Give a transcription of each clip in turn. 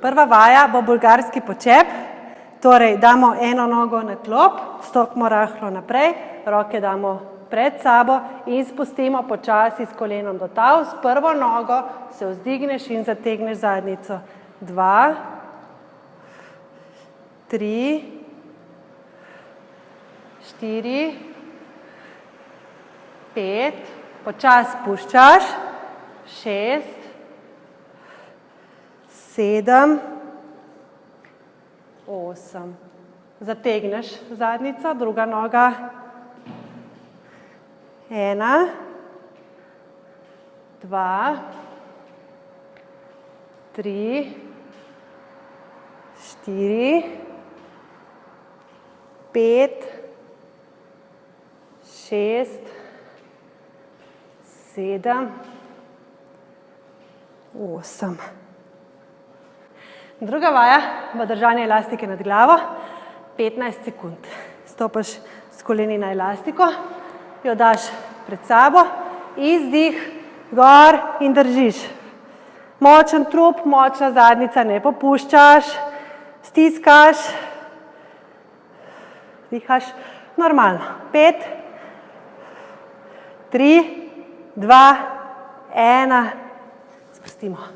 Prva vaja bo bolgarski počep, torej damo eno nogo na klop, stopimo rahlo naprej, roke damo pred sabo in spustimo počasi s kolenom do tal. S prvo nogo se vzdigneš in zategneš zadnjico. 2, 3, 4, 5, počasi spuščaš, 6, 7, 8. Zategneš zadnjico, druga noga. 1, 2, 3, 4, 5, 6, 7, 8. Druga vaja bo držanje elastike nad glavo, 15 sekund. Stopaš s koleni na elastiko, jo daš pred sabo, izdih, gor in držiš. Močen trup, močna zadnjica, ne popuščaš, stiskaš, dihaš normalno. 5, 3, 2, 1, sprostimo.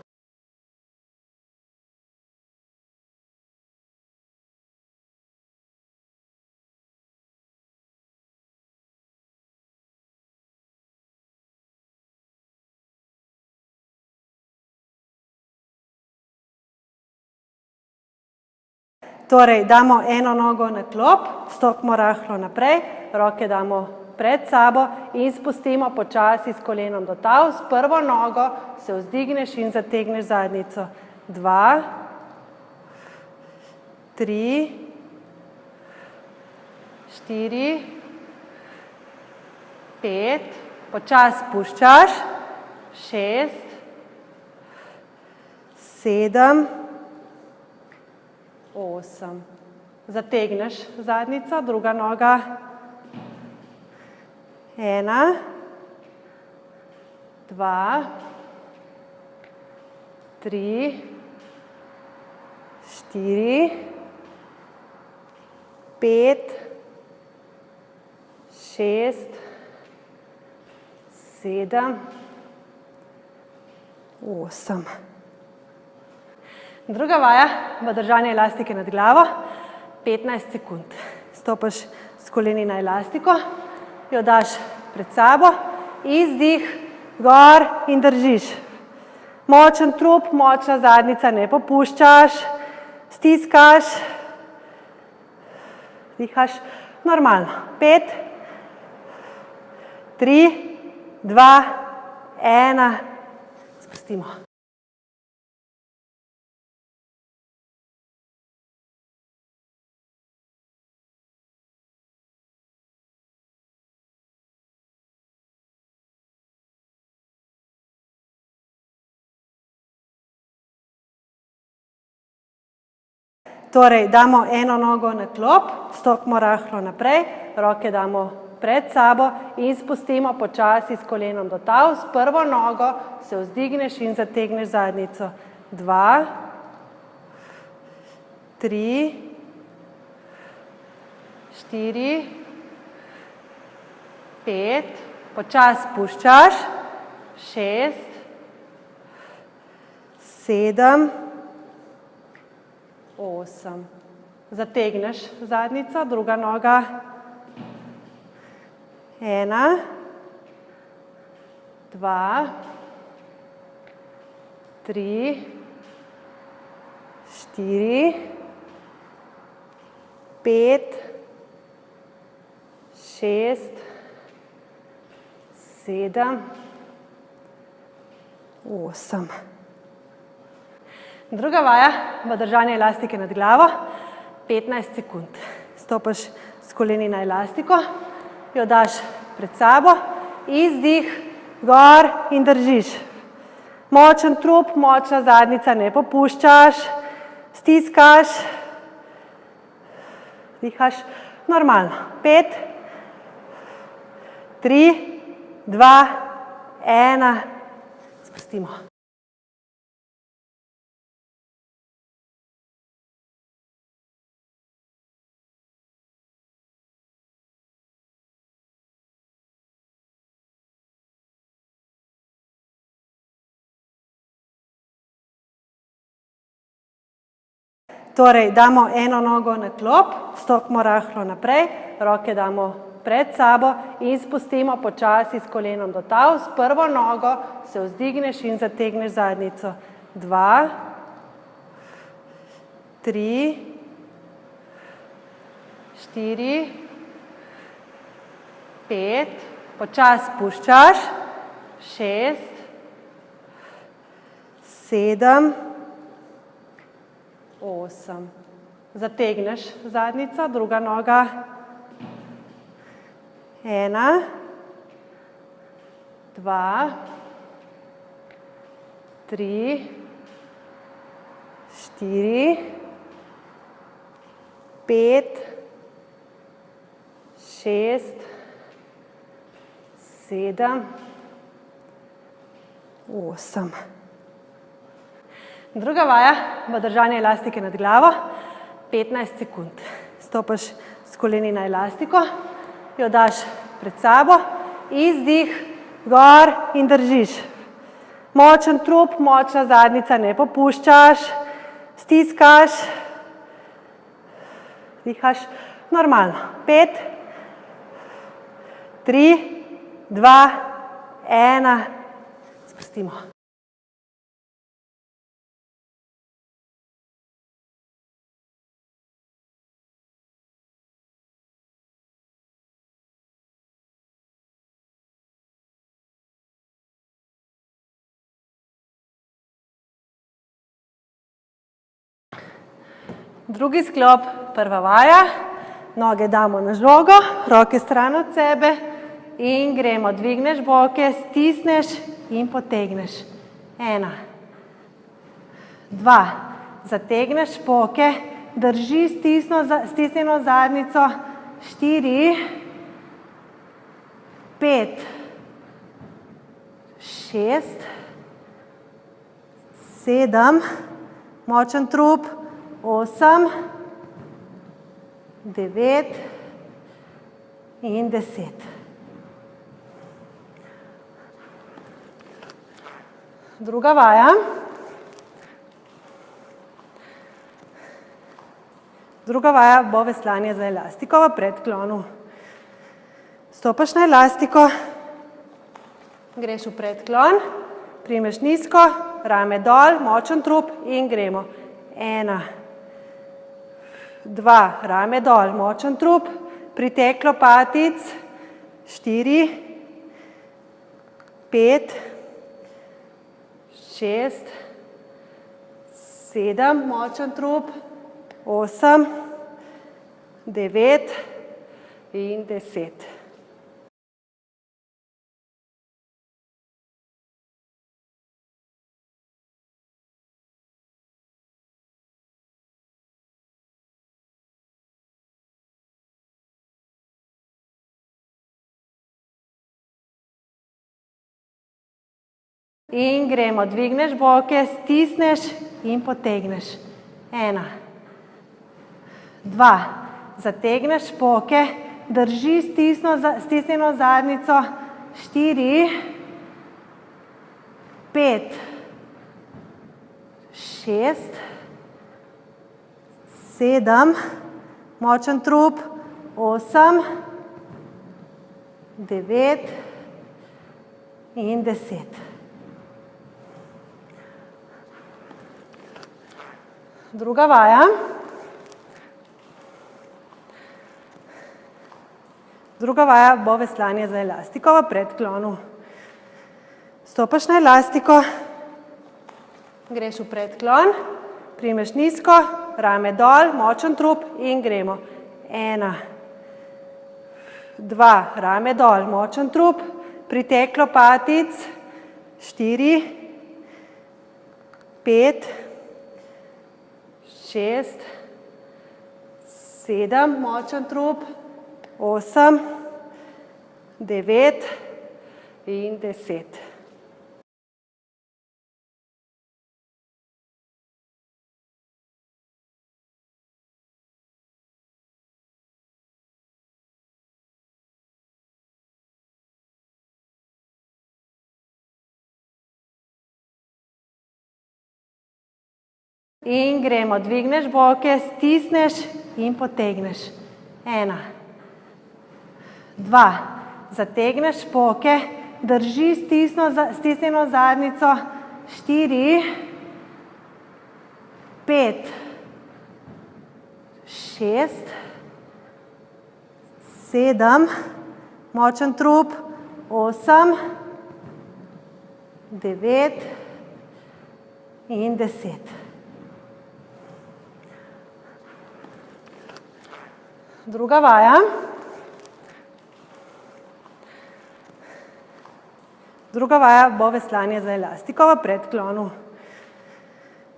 Torej, damo eno nogo na klop, stopimo rahlo naprej, roke damo pred sabo in spustimo počasi s kolenom do tal. S prvo nogo se vzdigneš in zategneš zadnjico. 2, 3, 4, 5, počasi spuščaš, 6, 7, 8. Zategneš zadnjico, druga noga. 1, 2, 3, 4, 5, 6, 7, 8. Druga vaja bo držanje elastike nad glavo, 15 sekund. Stopaš s koleni na elastiko, jo daš pred sabo, izdih, gor in držiš. Močen trup, močna zadnjica, ne popuščaš, stiskaš, dihaš normalno. 5, 3, 2, 1, sprostimo. Torej, damo eno nogo na klop, stopimo rahlo naprej, roke damo pred sabo in spustimo počasi s kolenom do tal. S prvo nogo se vzdigneš in zategneš zadnjico. 2, 3, 4, 5, počasi spuščaš, 6, 7, 8. Zategneš zadnjico, druga noga. 1, 2, 3, 4, 5, 6, 7, 8. Druga vaja bo držanje elastike nad glavo, 15 sekund. Stopaš s koleni na elastiko, jo daš pred sabo, izdih, gor in držiš. Močen trup, močna zadnjica, ne popuščaš, stiskaš, dihaš normalno. 5, 3, 2, 1, sprostimo. Torej, damo eno nogo na klop, stopimo rahlo naprej, roke damo pred sabo in spustimo počasi s kolenom do tal. S prvo nogo se vzdigneš in zategneš zadnjico. 2, 3, 4, 5, počasi spuščaš, 6, 7, 8. Zategneš zadnjico, druga noga. 1, 2, 3, 4, 5, 6, 7, 8. Druga vaja bo držanje elastike nad glavo, 15 sekund. Stopaš s koleni na elastiko, jo daš pred sabo, izdih, gor in držiš. Močen trup, močna zadnjica, ne popuščaš, stiskaš, dihaš normalno. 5, 3, 2, 1, spustimo. Drugi sklop, prva vaja, noge damo na žogo, roke stran od sebe in gremo. Dvigneš boke, stisneš in potegneš. 1, 2, zategneš boke, drži stisnjeno zadnjico. 4, 5, 6, 7, močen trup. 8, 9 in 10. Druga vaja. Druga vaja bo veslanje za elastiko v predklonu. Stopaš na elastiko, greš v predklon, primeš nizko, rame dol, močen trup in gremo. 1, 2, rame dol, močen trup, pritek lopatic, 4, 5, 6, 7, močen trup, 8, 9 in 10. In gremo, dvigneš boke, stisneš in potegneš. 1, 2, zategneš boke, drži stisnjeno zadnjico. 4, 5, 6, 7, močen trup. 8, 9 in 10. Druga vaja. Druga vaja bo veslanje za elastiko v predklonu. Stopaš na elastiko, greš v predklon, primeš nizko, rame dol, močen trup in gremo. 1, 2, rame dol, močen trup, pritek lopatic. 4, 5, 6, 7, močen trup, 8, 9 in 10. In gremo, dvigneš boke, stisneš in potegneš. 1, 2, zategneš boke, drži stisnjeno zadnjico. 4, 5, 6, 7, močen trup, 8, 9 in 10. Druga vaja. Druga vaja bo veslanje za elastiko v predklonu.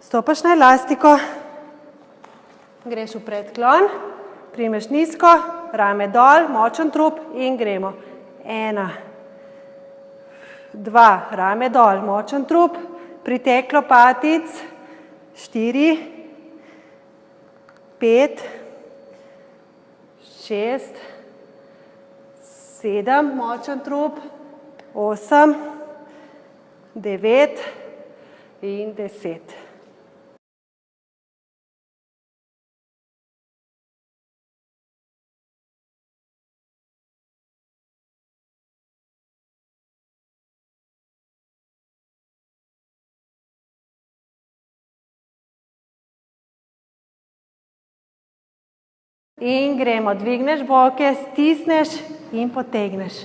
Stopaš na elastiko, greš v predklon, primeš nizko, rame dol, močen trup in gremo. 1, 2, rame dol, močen trup, pritek lopatic. 4, 5, 6, 7, močen trup. 8, 9 in 10. In gremo, dvigneš boke, stisneš in potegneš.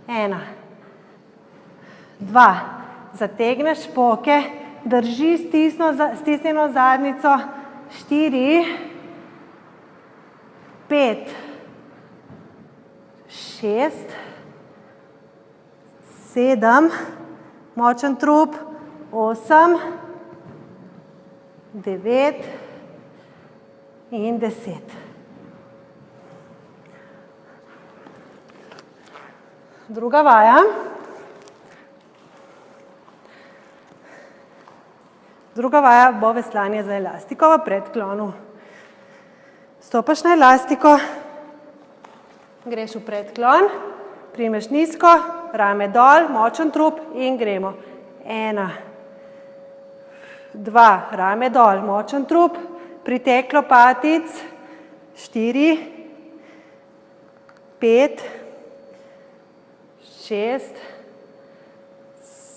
1, 2, zategneš boke, drži stisnjeno zadnjico. 4, 5, 6, 7, močen trup. 8, 9 in 10. Druga vaja. Druga vaja bo veslanje za elastiko v predklonu. Stopaš na elastiko, greš v predklon, primeš nizko, rame dol, močen trup in gremo. 1, 2, rame dol, močen trup, pritek lopatic. 4, 5, 6,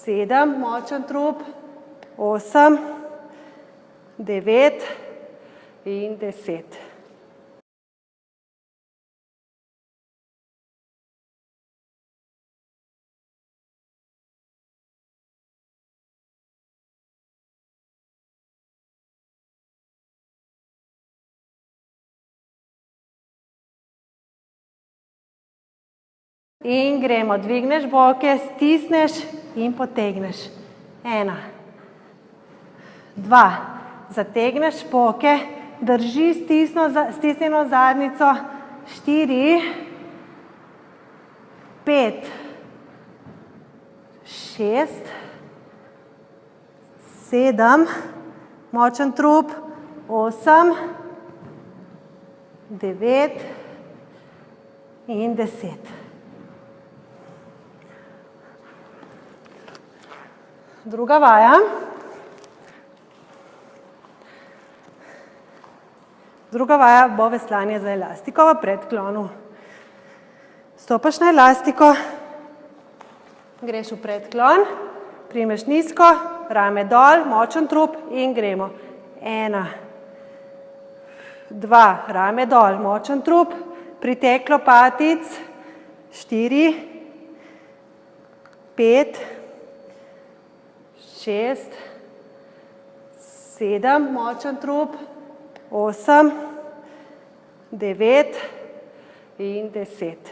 7, močen trup. 8, 9 in 10. In gremo, dvigneš boke, stisneš in potegneš. 1, 2, zategneš boke, drži stisnjeno zadnjico. 4, 5, 6, 7, močen trup. 8, 9 in 10. Druga vaja. Druga vaja bo veslanje za elastiko v predklonu. Stopaš na elastiko, greš v predklon, primeš nizko, rame dol, močen trup in gremo. 1, 2, rame dol, močen trup, pritek lopatic. 4, 5, 6, 7, močen trup. 8, 9 in 10.